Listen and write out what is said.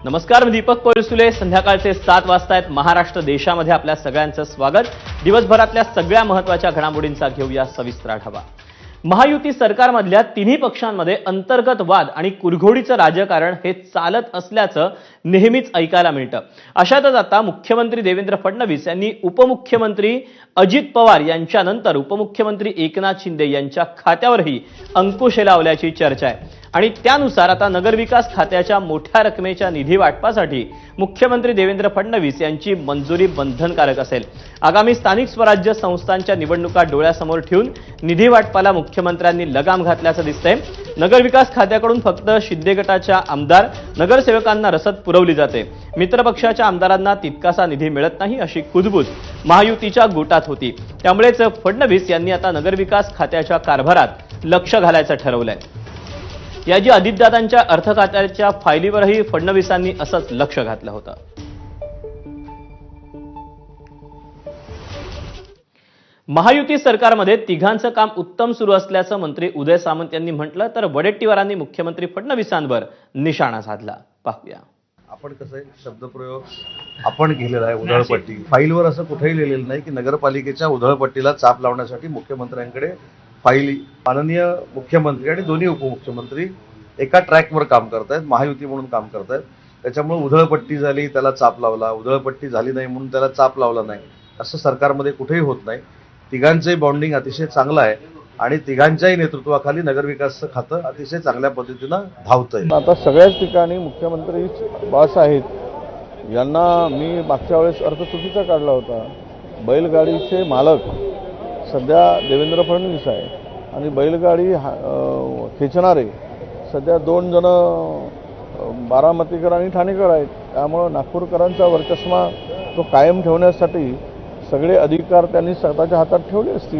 नमस्कार, मी दीपक कोळसुले। संध्याकाळचे 7 वाजता आहेत। महाराष्ट्र देशामध्ये आपल्या सगळ्यांचं स्वागत। दिवसभरातल्या सगळ्या महत्त्वाच्या घडामोडींचा घेऊया सविस्तर आढावा। महायुती सरकारमधल्या तिन्ही पक्षांमध्ये अंतर्गत वाद आणि कुरघोडीचं राजकारण हे चालत असल्याचं नेहमीच ऐकायला मिळतं। अशातच आता मुख्यमंत्री देवेंद्र फडणवीस यांनी उपमुख्यमंत्री अजित पवार यांच्यानंतर उपमुख्यमंत्री एकनाथ शिंदे यांच्या खात्यावरही अंकुश लावल्याची चर्चा आहे। आणि त्यानुसार आता नगरविकास खात्याच्या मोठ्या रकमेच्या निधी वाटपासाठी मुख्यमंत्री देवेंद्र फडणवीस यांची मंजुरी बंधनकारक असेल। आगामी स्थानिक स्वराज्य संस्थांच्या निवडणुका डोळ्यासमोर ठेवून निधी वाटपाला मुख्यमंत्र्यांनी लगाम घातल्याचं दिसतंय। नगरविकास खात्याकडून फक्त शिंदे गटाच्या आमदार नगरसेवकांना रसद पुरवली जाते। मित्रपक्षाच्या आमदारांना तितकासा निधी मिळत नाही अशी कुजबूज महायुतीच्या गोटात होती। त्यामुळेच फडणवीस यांनी आता नगरविकास खात्याच्या कारभारात लक्ष घालायचं ठरवलंय। याची अजितदादांच्या अर्थ खात्याच्या फायलीवरही फडणवीसांनी असंच लक्ष घातलं होतं। महायुती सरकारमध्ये तिघांचं काम उत्तम सुरू असल्याचं मंत्री उदय सामंत यांनी म्हटलं, तर वडेट्टीवारांनी मुख्यमंत्री फडणवीसांवर निशाणा साधला। पाहूया। आपण कसं आहे, शब्दप्रयोग आपण केलेला आहे। उधळपट्टी फाईलवर असं कुठेही लिहिलेलं नाही की नगरपालिकेच्या उधळपट्टीला चाप लावण्यासाठी मुख्यमंत्र्यांकडे फाईली। माननीय मुख्यमंत्री आणि दोन्ही उपमुख्यमंत्री एका ट्रॅकवर काम करतायत, महायुती म्हणून काम करतायत। त्याच्यामुळे उधळपट्टी झाली त्याला चाप लावला, उधळपट्टी झाली नाही म्हणून त्याला चाप लावला नाही, असं सरकारमध्ये कुठेही होत नाही। तिघांचंही बॉन्डिंग अतिशय चांगलं आहे आणि तिघांच्याही नेतृत्वाखाली नगरविकास खातं अतिशय चांगल्या पद्धतीनं धावतंय। आता सगळ्याच ठिकाणी मुख्यमंत्री बॉस आहेत। यांना मी मागच्या वेळेस अर्थ चुकीचा काढला होता। बैलगाडीचे मालक सध्या देवेंद्र फडणवीस आहे आणि बैलगाडी खेचणारे सध्या 2 जण बारामतीकर आणि ठाणेकर आहेत। त्यामुळे नागपूरकरांचा वर्चस्व तो कायम ठेवण्यासाठी सगळे अधिकार त्यांनी स्वतःच्या हातात ठेवले असतील।